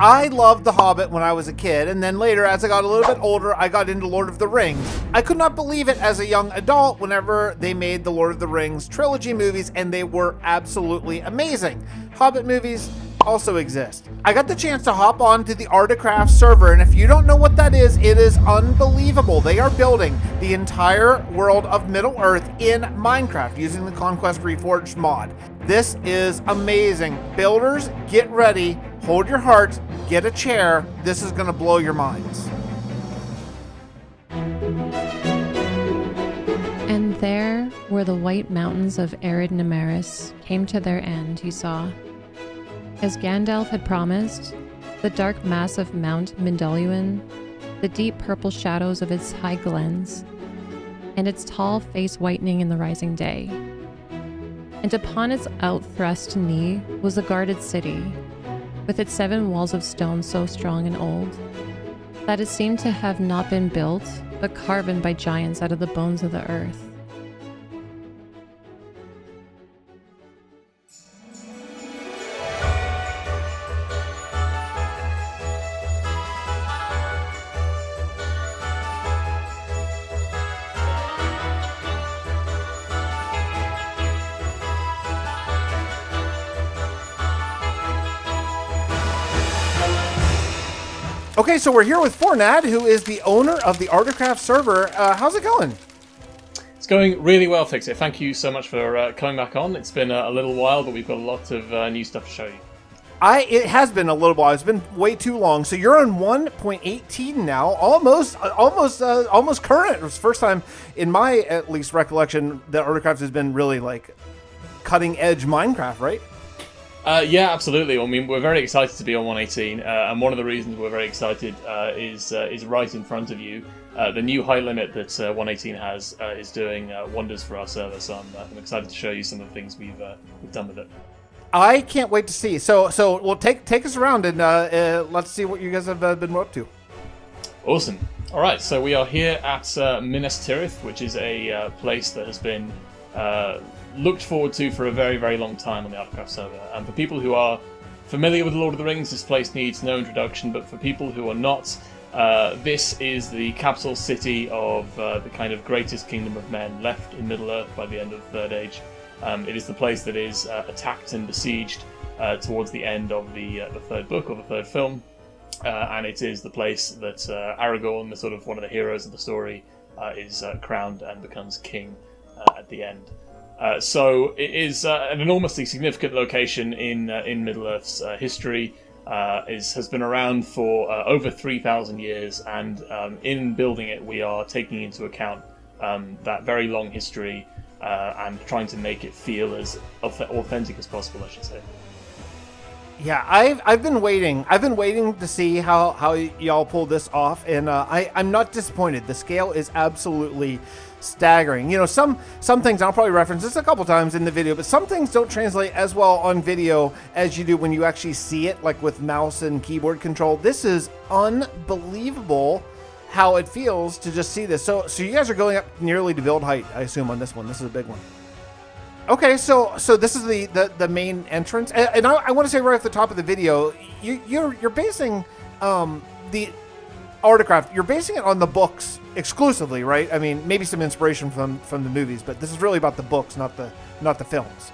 I loved The Hobbit when I was a kid, and then later, as I got a little bit older, I got into Lord of the Rings. I could not believe it as a young adult whenever they made the Lord of the Rings trilogy movies, and they were absolutely amazing. Hobbit movies also exist. I got the chance to hop on to the ArdaCraft server, and if you don't know what that is, it is unbelievable. They are building the entire world of Middle-earth in Minecraft using the Conquest Reforged mod. This is amazing. Builders, get ready, hold your hearts, get a chair. This is going to blow your minds. And there, where the white mountains of arid Nemeris came to their end, he saw, as Gandalf had promised, the dark mass of Mount Mindalluin, the deep purple shadows of its high glens, and its tall face whitening in the rising day. And upon its outthrust knee was a guarded city, with its 7 walls of stone so strong and old, that it seemed to have not been built, but carven by giants out of the bones of the earth. Okay, so we're here with Fornad, who is the owner of the ArdaCraft server. How's it going? It's going really well, Fixxitt. Thank you so much for coming back on. It's been a little while, but we've got a lot of new stuff to show you. It has been a little while. It's been way too long. So you're on 1.18 now, almost current. It was the first time in my at least recollection that ArdaCraft has been really like cutting edge Minecraft, right? Yeah, absolutely. I mean, we're very excited to be on 118, and one of the reasons we're very excited is right in front of you. The new height limit that 118 has is doing wonders for our server, so I'm excited to show you some of the things we've done with it. I can't wait to see. So we'll take us around and let's see what you guys have been up to. Awesome. All right, so we are here at Minas Tirith, which is a place that has been looked forward to for a very, very long time on the Articraftserver. And for people who are familiar with Lord of the Rings, this place needs no introduction, but for people who are not, this is the capital city of the kind of greatest kingdom of men left in Middle-earth by the end of the Third Age. It is the place that is attacked and besieged towards the end of the third book, or the third film, and it is the place that Aragorn, the sort of one of the heroes of the story, is crowned and becomes king at the end. So it is an enormously significant location in Middle-earth's history. Has been around for over 3,000 years, and in building it, we are taking into account that very long history and trying to make it feel as authentic as possible, I should say. Yeah, I've been waiting. I've been waiting to see how y'all pull this off, and I'm not disappointed. The scale is absolutely staggering. You know, some things I'll probably reference this a couple times in the video, but some things don't translate as well on video as you do when you actually see it, like with mouse and keyboard control. This is unbelievable how it feels to just see this. So you guys are going up nearly to build height, I assume, on this one. This is a big one. Okay, so this is the main entrance, and I want to say right off the top of the video, you're basing the ArdaCraft, you're basing it on the books exclusively, right? I mean, maybe some inspiration from the movies, but this is really about the books, not the films.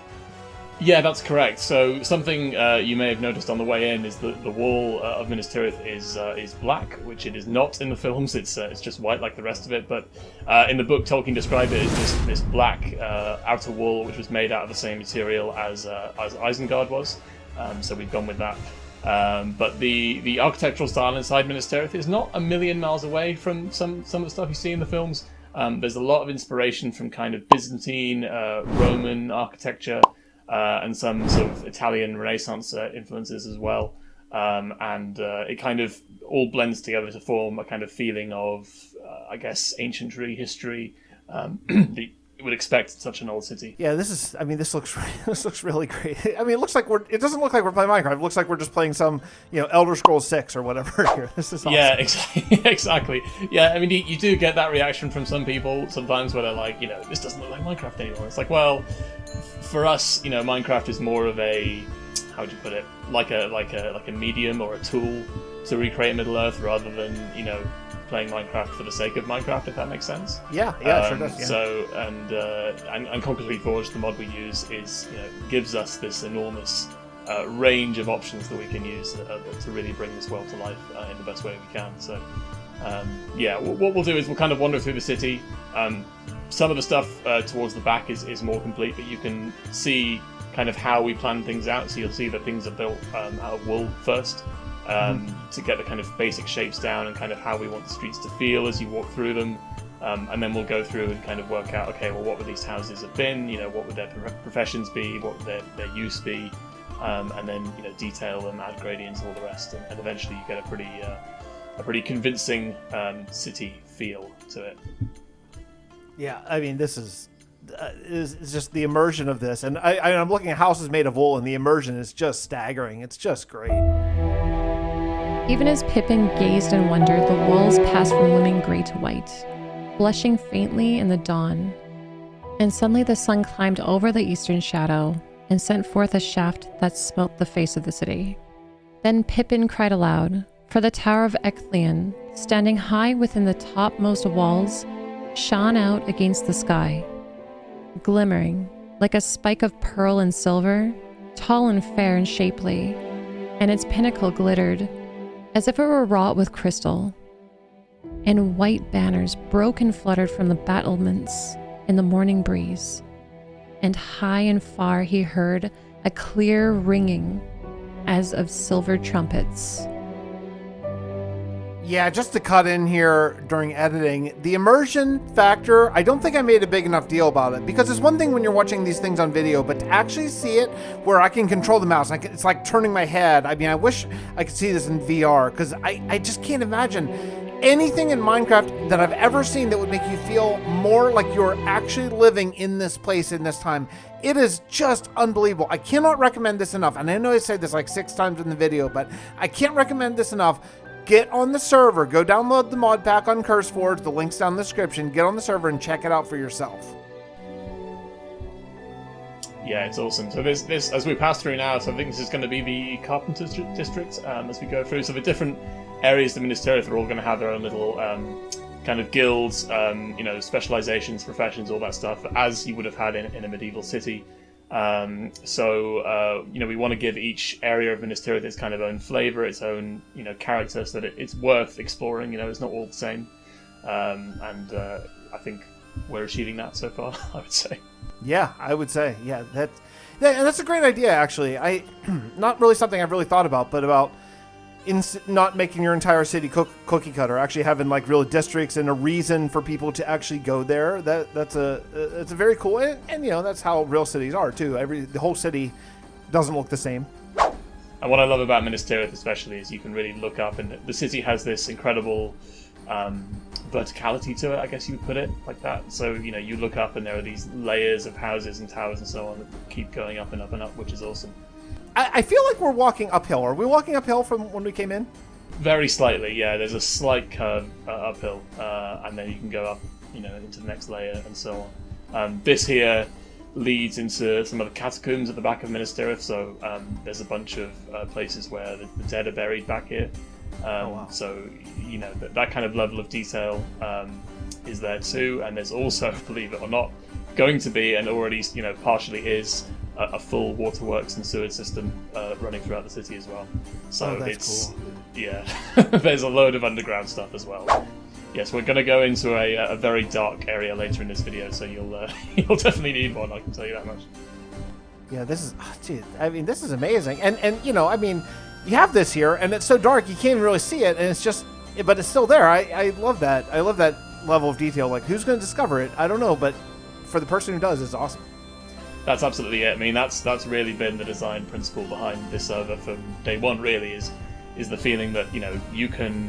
Yeah, that's correct. So something you may have noticed on the way in is that the wall of Minas Tirith is black, which it is not in the films. It's just white like the rest of it. But in the book, Tolkien described it as this black outer wall, which was made out of the same material as Isengard was. So we've gone with that. But the architectural style inside Minas Tirith is not a million miles away from some of the stuff you see in the films. There's a lot of inspiration from kind of Byzantine, Roman architecture, and some sort of Italian Renaissance influences as well. And it kind of all blends together to form a kind of feeling of, I guess, ancientry, history, that you would expect in such an old city. Yeah, this looks really great. I mean, it doesn't look like we're playing Minecraft. It looks like we're just playing some, Elder Scrolls 6 or whatever here. This is awesome. Yeah, exactly. Yeah, I mean, you do get that reaction from some people sometimes where they're like, this doesn't look like Minecraft anymore. It's like, well, for us, Minecraft is more of a, how would you put it, like a medium or a tool to recreate Middle Earth rather than playing Minecraft for the sake of Minecraft, if that makes sense. Yeah, sure does. Yeah. So and Conquest Reforged, the mod we use, gives us this enormous range of options that we can use to really bring this world to life in the best way we can. So what we'll do is we'll kind of wander through the city. Some of the stuff towards the back is more complete, but you can see kind of how we plan things out. So you'll see that things are built out of wool first. To get the kind of basic shapes down and kind of how we want the streets to feel as you walk through them. And then we'll go through and kind of work out, okay, well, what would these houses have been? What would their professions be? What would their use be? And then, detail them, add gradients, all the rest. And eventually you get a pretty convincing city feel to it. Yeah, I mean, this is just the immersion of this. And I'm looking at houses made of wool, and the immersion is just staggering. It's just great. Even as Pippin gazed and wondered, the walls passed from looming grey to white, blushing faintly in the dawn. And suddenly the sun climbed over the eastern shadow and sent forth a shaft that smote the face of the city. Then Pippin cried aloud, for the tower of Ecthleon, standing high within the topmost walls, shone out against the sky, glimmering like a spike of pearl and silver, tall and fair and shapely, and its pinnacle glittered as if it were wrought with crystal, and white banners broke and fluttered from the battlements in the morning breeze, and high and far he heard a clear ringing as of silver trumpets. Yeah, just to cut in here during editing, the immersion factor, I don't think I made a big enough deal about it, because it's one thing when you're watching these things on video, but to actually see it where I can control the mouse, it's like turning my head. I mean, I wish I could see this in VR, because I just can't imagine anything in Minecraft that I've ever seen that would make you feel more like you're actually living in this place in this time. It is just unbelievable. I cannot recommend this enough, and I know I said this like 6 times in the video, but I can't recommend this enough. Get on the server, go download the mod pack on CurseForge, the link's down in the description, get on the server and check it out for yourself. Yeah, it's awesome. So this as we pass through now, so I think this is going to be the Carpenter's District as we go through. So the different areas of Minas Tirith are all going to have their own little kind of guilds, specializations, professions, all that stuff, as you would have had in a medieval city. We want to give each area of Minas Tirith its kind of own flavor, its own character, so that it's worth exploring. It's not all the same, and I think we're achieving that so far. I would say. Yeah, I would say. Yeah, that's a great idea. Actually, not really something I've really thought about, but about not making your entire city cookie cutter, actually having like real districts and a reason for people to actually go there. That's a very cool, and that's how real cities are too. The whole city doesn't look the same. And what I love about Minas Tirith especially is you can really look up, and the city has this incredible verticality to it, I guess you would put it like that. So you look up and there are these layers of houses and towers and so on that keep going up and up and up, which is awesome. I feel like we're walking uphill. Are we walking uphill from when we came in? Very slightly, yeah. There's a slight curve uphill, and then you can go up, into the next layer and so on. This here leads into some of the catacombs at the back of Minas Tirith, so there's a bunch of places where the dead are buried back here. Wow. So, that kind of level of detail is there too, and there's also, believe it or not, going to be, and already, partially is, a full waterworks and sewage system running throughout the city as well. So it's cool. Yeah, there's a load of underground stuff as well. Yes, we're going to go into a very dark area later in this video, so you'll definitely need one. I can tell you that much. Yeah, this is, this is amazing, and you have this here, and it's so dark you can't even really see it, and it's just, but it's still there. I love that. I love that level of detail. Like, who's going to discover it? I don't know, but for the person who does, it's awesome. That's absolutely it. That's really been the design principle behind this server from day one. Really, is the feeling that you can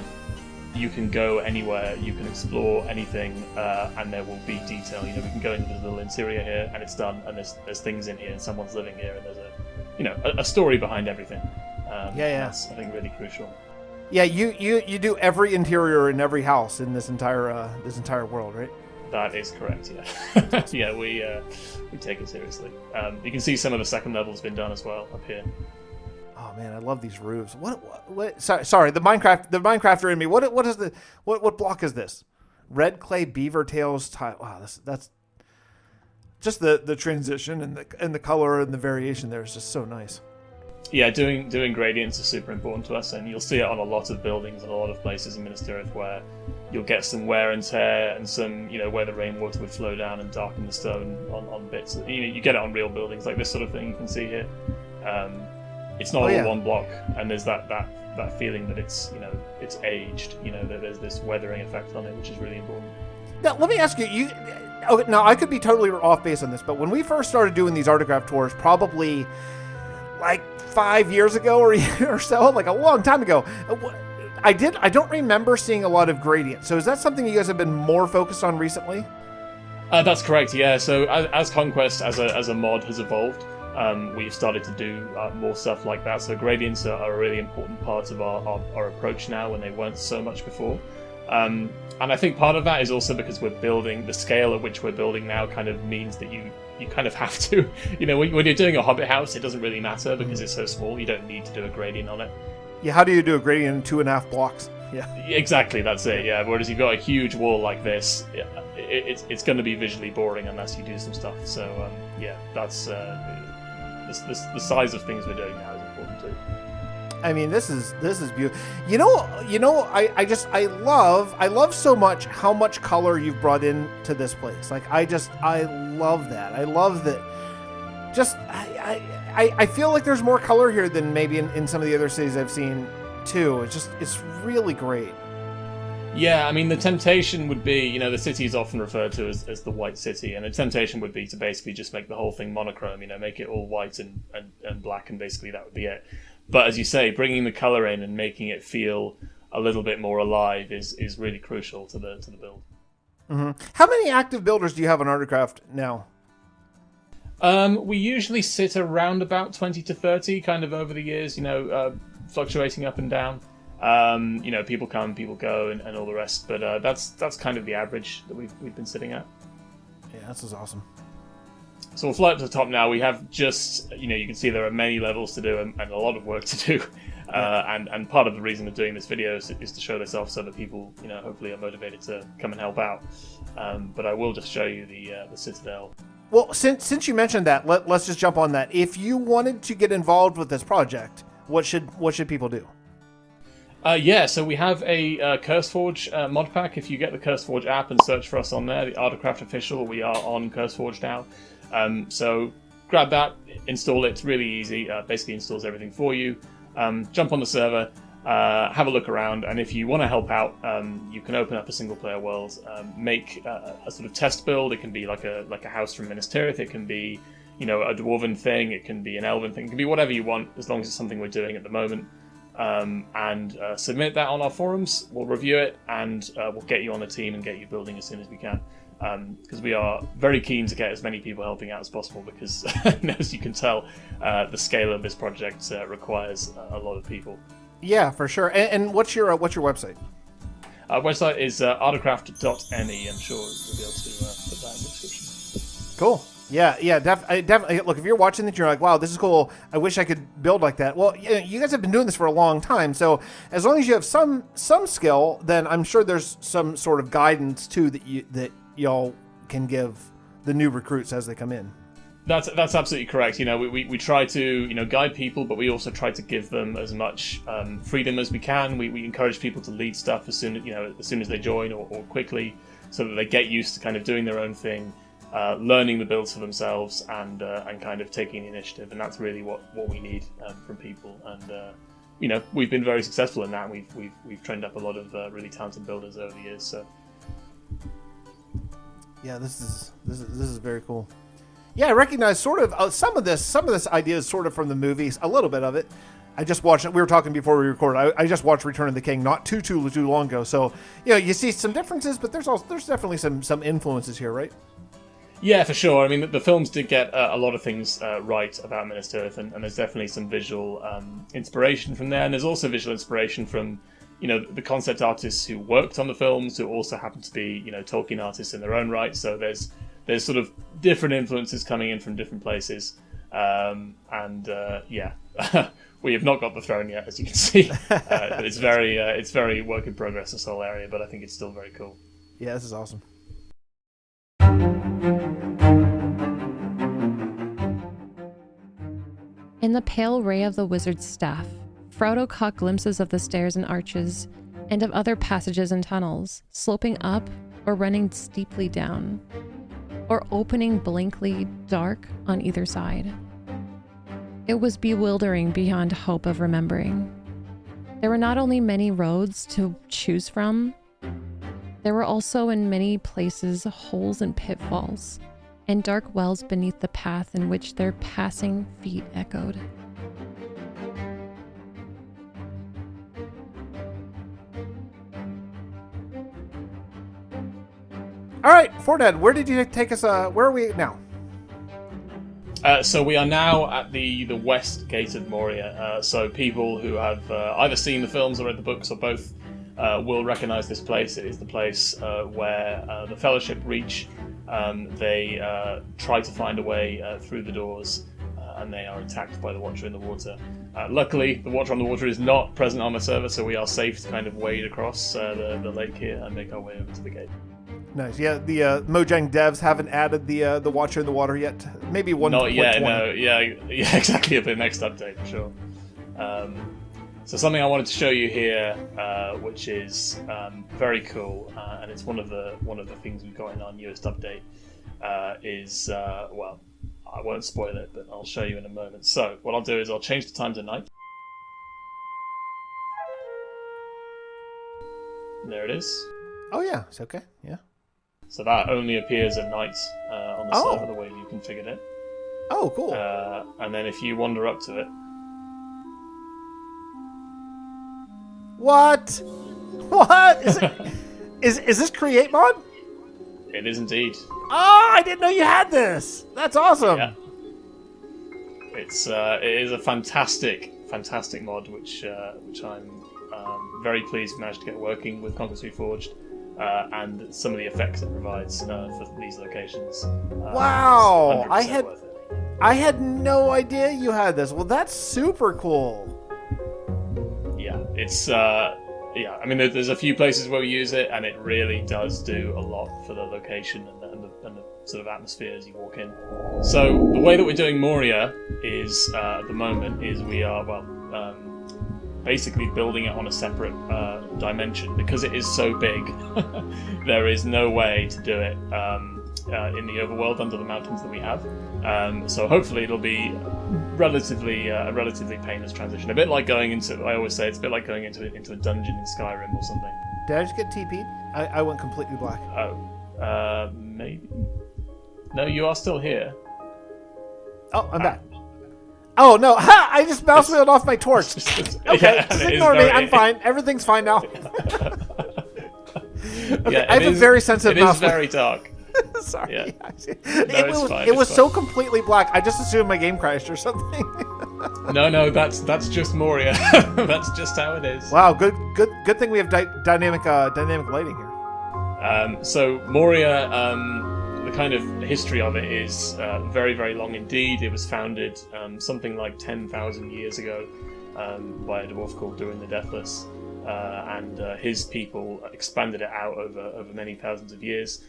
go anywhere, you can explore anything, and there will be detail. We can go into the little interior here, and it's done. And there's things in here, and someone's living here, and there's a story behind everything. That's, I think, really crucial. Yeah, you do every interior in every house in this entire world, right? That is correct, yeah. Yeah, we take it seriously. You can see some of the second level's been done as well up here. Oh man, I love these roofs. What sorry, the Minecrafter in me. What block is this? Red clay beaver tails tile. Wow, that's just the transition and the color and the variation there is just so nice. Yeah, doing gradients is super important to us, and you'll see it on a lot of buildings and a lot of places in Minas Tirith where you'll get some wear and tear and some, where the rainwater would flow down and darken the stone on bits. You get it on real buildings like this sort of thing you can see here. It's not all one block, and there's that feeling that it's it's aged. That there's this weathering effect on it, which is really important. Now, let me ask you. Now I could be totally off base on this, but when we first started doing these Articraft tours, probably like 5 years ago or so, like a long time ago, I don't remember seeing a lot of gradients. So is that something you guys have been more focused on recently? That's correct. Yeah. So as Conquest as a mod has evolved, we've started to do more stuff like that. So gradients are a really important part of our approach now, when they weren't so much before. And I think part of that is also because we're building, the scale at which we're building now kind of means that you kind of have to, when you're doing a Hobbit house, it doesn't really matter because it's so small. You don't need to do a gradient on it. Yeah, how do you do a gradient in 2.5 blocks? Yeah, exactly. That's it. Yeah, whereas you've got a huge wall like this, it's going to be visually boring unless you do some stuff. So that's the size of things we're doing now is important too. I mean, this is beautiful. I love so much how much color you've brought into this place. Like I love that. I love that. I feel like there's more color here than maybe in some of the other cities I've seen too. It's really great. Yeah, I mean, the temptation would be, the city is often referred to as the White City, and the temptation would be to basically just make the whole thing monochrome, make it all white and black, and basically that would be it. But as you say, bringing the color in and making it feel a little bit more alive is really crucial to the build. Mm-hmm. How many active builders do you have on Articraft now? We usually sit around about 20 to 30, kind of over the years, fluctuating up and down. People come, people go, and all the rest. But that's kind of the average that we've been sitting at. Yeah, this is awesome. So we'll fly up to the top now. We have just, you can see there are many levels to do and a lot of work to do. And part of the reason of doing this video is to show this off so that people, hopefully are motivated to come and help out. But I will just show you the Citadel. Well, since you mentioned that, let's just jump on that. If you wanted to get involved with this project, what should people do? So we have a CurseForge mod pack. If you get the CurseForge app and search for us on there, the ArdaCraft official, we are on CurseForge now. So grab that, install it. It's really easy. Basically installs everything for you. Jump on the server, have a look around, and if you want to help out, you can open up a single player world, make a sort of test build. It can be like a house from Minas Tirith. It can be a Dwarven thing. It can be an Elven thing. It can be whatever you want, as long as it's something we're doing at the moment. And submit that on our forums. We'll review it, and we'll get you on the team and get you building as soon as we can. Because we are very keen to get as many people helping out as possible, because as you can tell, the scale of this project requires a lot of people. Yeah, for sure. And what's your website? Our website is ArdaCraft.me. I'm sure you'll be able to put that in the description. Cool. Yeah, definitely. Look, if you're watching this, you're like, wow, this is cool. I wish I could build like that. Well, you guys have been doing this for a long time, so as long as you have some skill, then I'm sure there's some sort of guidance too that y'all can give the new recruits as they come in. That's absolutely correct. We try to guide people, but we also try to give them as much freedom as we can. We encourage people to lead stuff as soon as they join or quickly, so that they get used to kind of doing their own thing. Learning the builds for themselves and kind of taking the initiative, and that's really what we need from people. And we've been very successful in that. We've trained up a lot of really talented builders over the years. So yeah, this is very cool. Yeah, I recognize sort of some of this idea is sort of from the movies, a little bit of it. I just watched it. We were talking before we recorded. I just watched Return of the King not too long ago. So you see some differences, but there's definitely some influences here, right? Yeah, for sure. I mean, the films did get a lot of things right about Minas Tirith, and there's definitely some visual inspiration from there. And there's also visual inspiration from, the concept artists who worked on the films, who also happen to be, Tolkien artists in their own right. So there's sort of different influences coming in from different places. We have not got the throne yet, as you can see. But it's very work in progress, this whole area, but I think it's still very cool. Yeah, this is awesome. In the pale ray of the wizard's staff, Frodo caught glimpses of the stairs and arches, and of other passages and tunnels, sloping up or running steeply down, or opening blankly dark on either side. It was bewildering beyond hope of remembering. There were not only many roads to choose from, there were also in many places holes and pitfalls, and dark wells beneath the path in which their passing feet echoed. All right, Fornad, where did you take us? Where are we now? So we are now at the west gate of Moria. So people who have either seen the films or read the books, or both, will recognize this place. It is the place where the Fellowship reach. They try to find a way through the doors, and they are attacked by the Watcher in the Water. Luckily, the Watcher on the Water is not present on the server, so we are safe to kind of wade across the lake here and make our way over to the gate. Nice. Yeah, the Mojang devs haven't added the Watcher in the Water yet. Maybe 1.20. Not yet. No. Yeah. Exactly. The next update, for sure. So something I wanted to show you here, which is very cool, and it's one of the things we've got in our newest update, is well, I won't spoil it, but I'll show you in a moment. So what I'll do is I'll change the time to night. There it is. Oh yeah, it's okay. Yeah. So that only appears at night on the server, the way you configured it. Oh, cool. And then if you wander up to it. What? What? Is this create mod? It is indeed. Oh, I didn't know you had this. That's awesome. Yeah. It is a fantastic mod, which I'm very pleased we managed to get working with Conquest Reforged. And some of the effects it provides for these locations. Wow! I had no idea you had this. Well, that's super cool. Yeah, it's I mean, there's a few places where we use it, and it really does do a lot for the location and the sort of atmosphere as you walk in. So the way that we're doing Moria is at the moment is we are basically building it on a separate dimension because it is so big. There is no way to do it in the overworld under the mountains that we have. So hopefully it'll be a relatively painless transition. A bit like going into, I always say, it's a bit like going into a dungeon in Skyrim or something. Did I just get TP'd? I went completely black. Oh, maybe. No, you are still here. Oh, I'm back. Oh, no. Ha! I just mouse wheeled off my torch. Okay, just ignore me. I'm fine. Everything's fine now. Okay, Yeah, I have a very sensitive mouse. It is very dark. Sorry. Yeah. It was so completely black. I just assumed my game crashed or something. No, that's just Moria. That's just how it is. Wow, good thing we have dynamic lighting here. So Moria, the kind of history of it is very, very long indeed. It was founded something like 10,000 years ago by a dwarf called Durin the Deathless, and his people expanded it out over many thousands of years.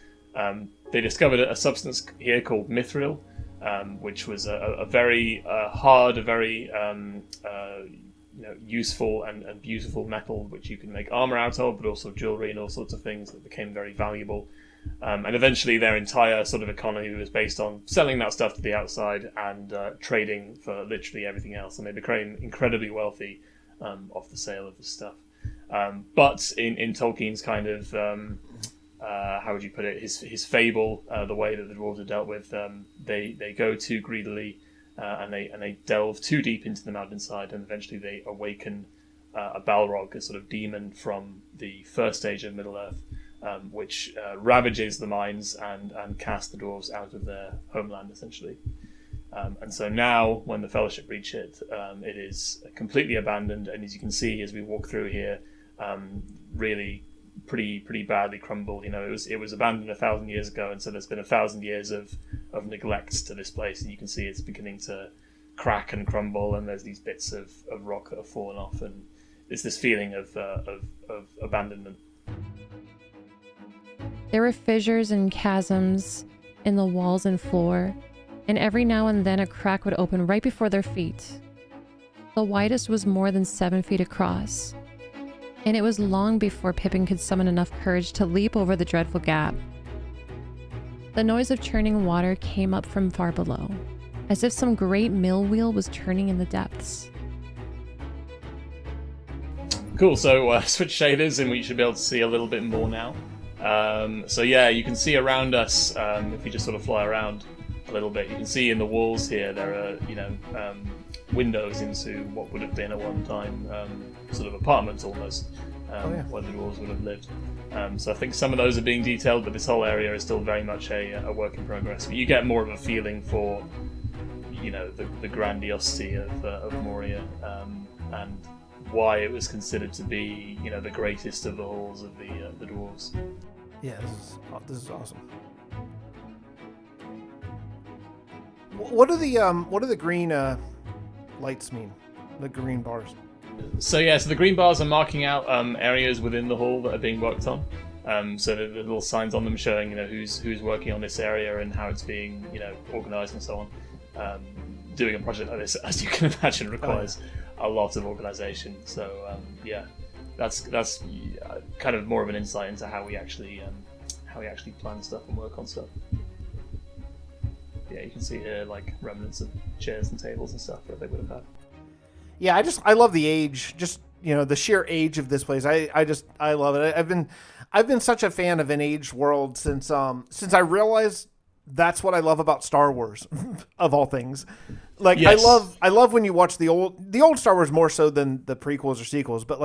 They discovered a substance here called mithril, which was a very hard, a very useful and beautiful metal, which you can make armor out of, but also jewelry and all sorts of things that became very valuable. And eventually their entire sort of economy was based on selling that stuff to the outside and trading for literally everything else. And they became incredibly wealthy off the sale of this stuff. But in Tolkien's kind of, how would you put it, his fable, the way that the dwarves are dealt with, they go too greedily and they delve too deep into the mountainside, and eventually they awaken a Balrog, a sort of demon from the first stage of Middle-earth, which ravages the mines and casts the dwarves out of their homeland, essentially. And so now, when the Fellowship reach it, it is completely abandoned, and as you can see as we walk through here, really pretty badly crumbled. You know, it was abandoned 1,000 years ago, and so there's been 1,000 years of neglect to this place, and you can see it's beginning to crack and crumble, and there's these bits of rock that have fallen off, and there's this feeling of abandonment. There were fissures and chasms in the walls and floor, and every now and then a crack would open right before their feet. The widest was more than 7 feet across, and it was long before Pippin could summon enough courage to leap over the dreadful gap. The noise of churning water came up from far below, as if some great mill wheel was turning in the depths. Cool, so switch shaders and we should be able to see a little bit more now. So yeah, you can see around us, if we just sort of fly around a little bit, you can see in the walls here there are, windows into what would have been at one time sort of apartments almost, where the dwarves would have lived. So I think some of those are being detailed, but this whole area is still very much a work in progress. But you get more of a feeling for, the grandiosity of Moria, and why it was considered to be, the greatest of the halls of the dwarves. Yeah, this is awesome. What do the green lights mean? The green bars. So the green bars are marking out areas within the hall that are being worked on. So the little signs on them showing, who's working on this area and how it's being, organised and so on. Doing a project like this, as you can imagine, requires a lot of organisation. So that's kind of more of an insight into how we actually plan stuff and work on stuff. Yeah, you can see here like remnants of chairs and tables and stuff that they would have had. Yeah, I love the age, just the sheer age of this place. I love it. I've been such a fan of an aged world since I realized that's what I love about Star Wars, of all things. Like, yes. I love when you watch the old Star Wars more so than the prequels or sequels, but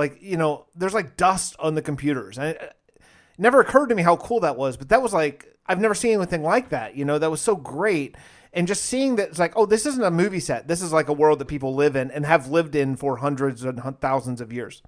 there's like dust on the computers. And it never occurred to me how cool that was, but that was like, I've never seen anything like that. That was so great. And just seeing that, it's like, oh, this isn't a movie set. This is like a world that people live in and have lived in for hundreds and thousands of years.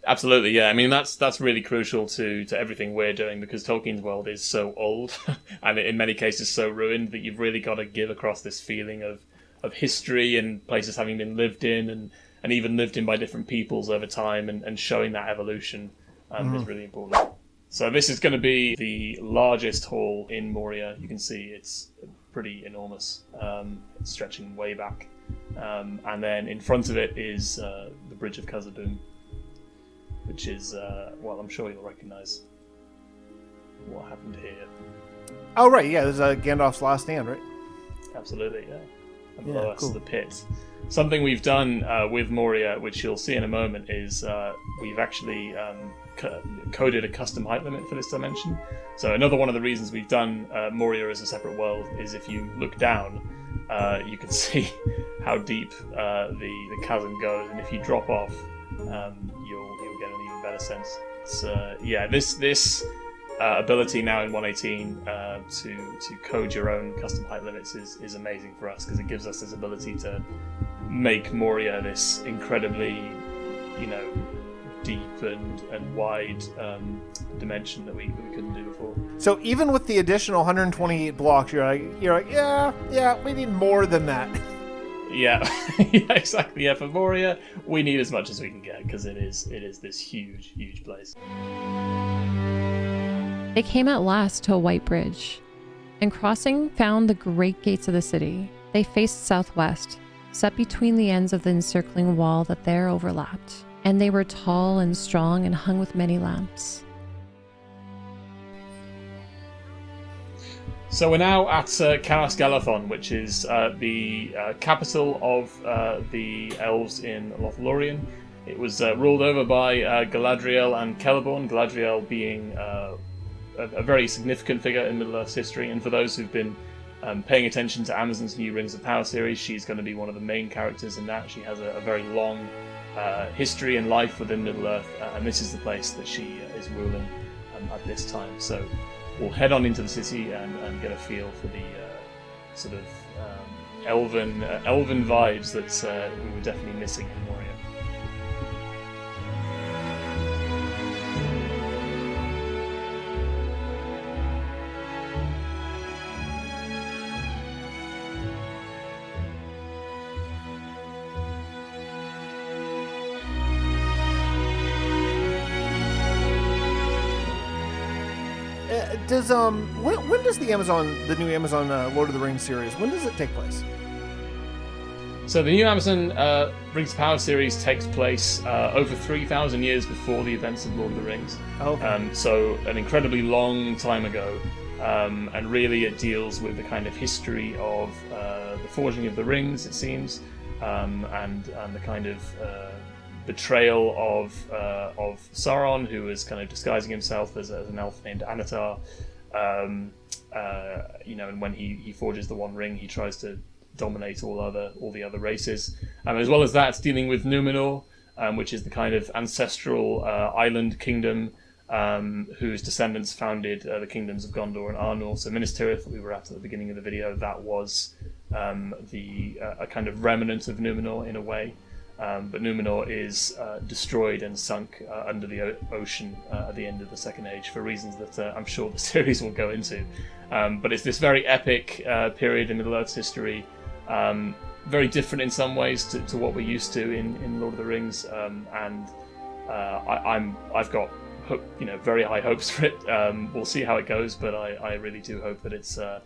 Absolutely, yeah. I mean, that's really crucial to everything we're doing, because Tolkien's world is so old and in many cases so ruined that you've really got to give across this feeling of history and places having been lived in and even lived in by different peoples over time, and showing that evolution is really important. So this is going to be the largest hall in Moria. You can see it's pretty enormous. It's stretching way back. And then in front of it is the Bridge of Khazad-dûm, which is, I'm sure you'll recognise what happened here. Oh, right, yeah, there's Gandalf's last stand, right? Absolutely, yeah. And below us, the pit. Something we've done with Moria, which you'll see in a moment, is we've actually coded a custom height limit for this dimension. So another one of the reasons we've done Moria as a separate world is if you look down, you can see how deep the chasm goes, and if you drop off, you'll get an even better sense. So this ability now in 118 to code your own custom height limits is amazing for us, because it gives us this ability to make Moria this incredibly, deep and wide dimension that we couldn't do before. So even with the additional 128 blocks, you're like, yeah, we need more than that. Yeah, yeah, exactly. Yeah, for Moria, we need as much as we can get, because it is this huge place. They came at last to a white bridge, and crossing found the great gates of the city. They faced southwest, set between the ends of the encircling wall that there overlapped, and they were tall and strong and hung with many lamps. So we're now at Caras Galadhon, which is the capital of the elves in Lothlorien. It was ruled over by Galadriel and Celeborn, Galadriel being a very significant figure in Middle-earth's history, and for those who've been paying attention to Amazon's new Rings of Power series, she's going to be one of the main characters in that. She has a very long history and life within Middle-earth, and this is the place that she is ruling at this time. So we'll head on into the city and get a feel for the sort of elven vibes that we were definitely missing in Moria. Does when does the new Amazon Lord of the Rings series, when does it take place? So the new Amazon Rings of Power series takes place over 3,000 years before the events of Lord of the Rings. Okay. So an incredibly long time ago, and really it deals with the kind of history of the forging of the rings, it seems, and the kind of betrayal of Sauron, who was kind of disguising himself as an elf named Anatar. And when he forges the One Ring, he tries to dominate all the other races. As well as that, it's dealing with Numenor, which is the kind of ancestral island kingdom whose descendants founded the kingdoms of Gondor and Arnor. So Minas Tirith, that we were at the beginning of the video, that was a kind of remnant of Numenor in a way. But Numenor is destroyed and sunk under the ocean at the end of the Second Age for reasons that I'm sure the series will go into. But it's this very epic period in Middle-earth's history, very different in some ways to what we're used to in Lord of the Rings. I've got very high hopes for it. We'll see how it goes, but I really do hope that it's a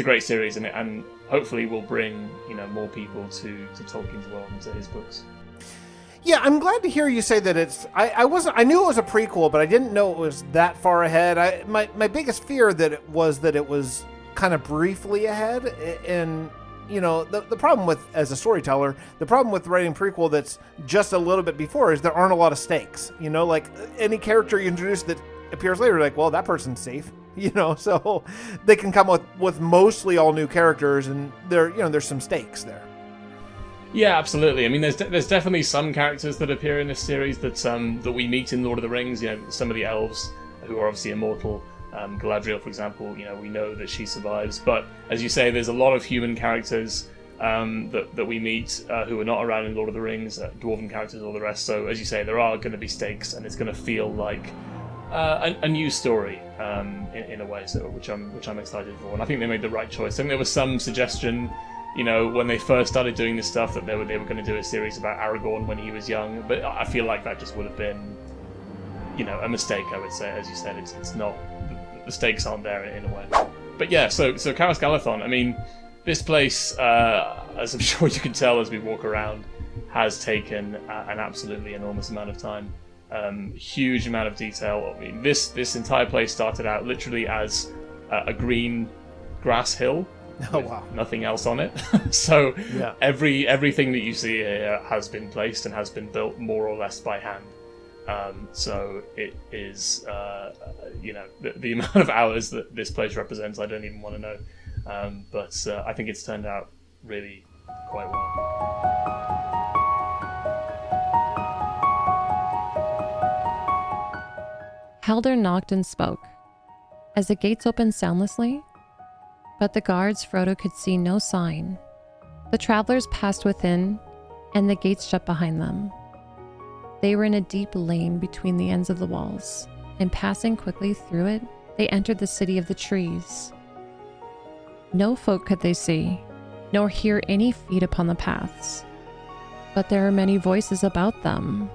great series, and hopefully will bring more people to Tolkien's world and to his books. Yeah, I'm glad to hear you say that it's. I knew it was a prequel, but I didn't know it was that far ahead. My biggest fear that it was kind of briefly ahead, and the problem with, as a storyteller, the problem with writing prequel that's just a little bit before is there aren't a lot of stakes. Like any character you introduce that appears later, like, well, that person's safe. So they can come with mostly all new characters, and there's some stakes there. Yeah, absolutely. I mean, there's definitely some characters that appear in this series that we meet in Lord of the Rings. Some of the elves who are obviously immortal. Galadriel, for example, we know that she survives. But as you say, there's a lot of human characters that we meet who are not around in Lord of the Rings, Dwarven characters, all the rest. So as you say, there are going to be stakes, and it's going to feel like a new story in a way, which I'm excited for, and I think they made the right choice. I think there was some suggestion, when they first started doing this stuff, that they were going to do a series about Aragorn when he was young, but I feel like that just would have been, a mistake. I would say, as you said, it's not, the stakes aren't there in a way. But yeah, so Caras Galadhon. I mean, this place, as I'm sure you can tell as we walk around, has taken an absolutely enormous amount of time. Huge amount of detail. I mean, this entire place started out literally as a green grass hill with nothing else on it. So yeah. Everything that you see here has been placed and has been built more or less by hand. So it is, the amount of hours that this place represents, I don't even want to know. But I think it's turned out really quite well. Haldir knocked and spoke, as the gates opened soundlessly, but the guards Frodo could see no sign. The travelers passed within, and the gates shut behind them. They were in a deep lane between the ends of the walls, and passing quickly through it, they entered the city of the trees. No folk could they see, nor hear any feet upon the paths, but there are many voices about them,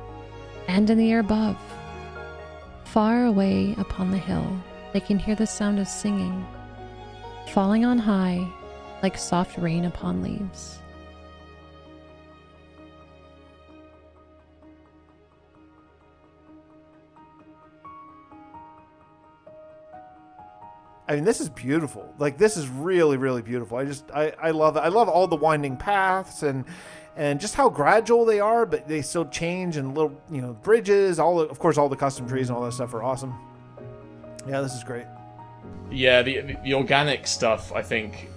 and in the air above. Far away upon the hill, they can hear the sound of singing, falling on high like soft rain upon leaves. I mean, this is beautiful. Like, this is really, really beautiful. I love it. I love all the winding paths and just how gradual they are, but they still change, and little, bridges, of course, all the custom trees and all that stuff are awesome. Yeah, this is great. Yeah, the organic stuff, I think,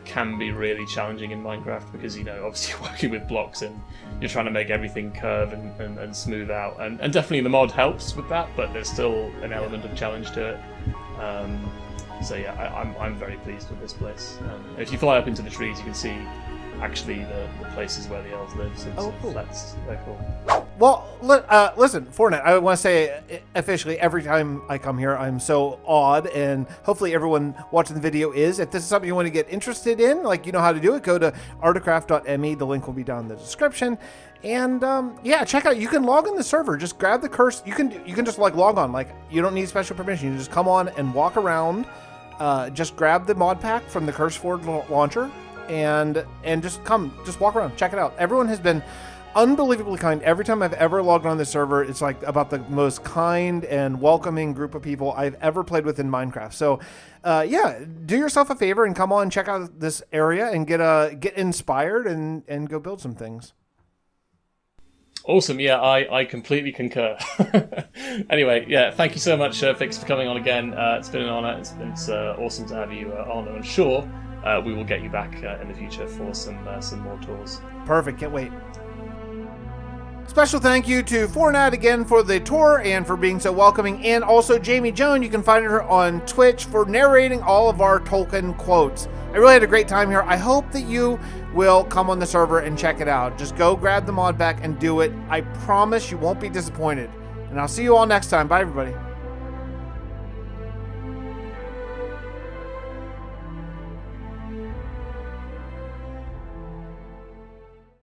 can be really challenging in Minecraft because, obviously you're working with blocks and you're trying to make everything curve and smooth out. And definitely the mod helps with that, but there's still an element of challenge to it. So yeah, I'm very pleased with this place. If you fly up into the trees, you can see actually the places where the elves live. So cool. That's very cool. Well, listen, Fornad, I want to say officially every time I come here, I'm so awed, and hopefully everyone watching the video is. If this is something you want to get interested in, like you know how to do it, go to ArdaCraft.me. The link will be down in the description. And yeah, check out. You can log in the server. Just grab the curse. You can just like log on. Like you don't need special permission. You just come on and walk around. Just grab the mod pack from the CurseForge launcher, and just walk around. Check it out. Everyone has been unbelievably kind. Every time I've ever logged on the server, it's like about the most kind and welcoming group of people I've ever played with in Minecraft. So yeah, do yourself a favor and come on, check out this area and get inspired and go build some things. Awesome. Yeah, I completely concur. Anyway, yeah, thank you so much, Fix, for coming on again. It's been an honor. It's awesome to have you on, and I'm sure we will get you back in the future for some more tours. Perfect. Can't wait. Special thank you to Fornad again for the tour and for being so welcoming, and also Jamie Joan. You can find her on Twitch for narrating all of our Tolkien quotes. I really had a great time here. I hope that you will come on the server and check it out. Just go grab the mod pack and do it. I promise you won't be disappointed. And I'll see you all next time. Bye, everybody.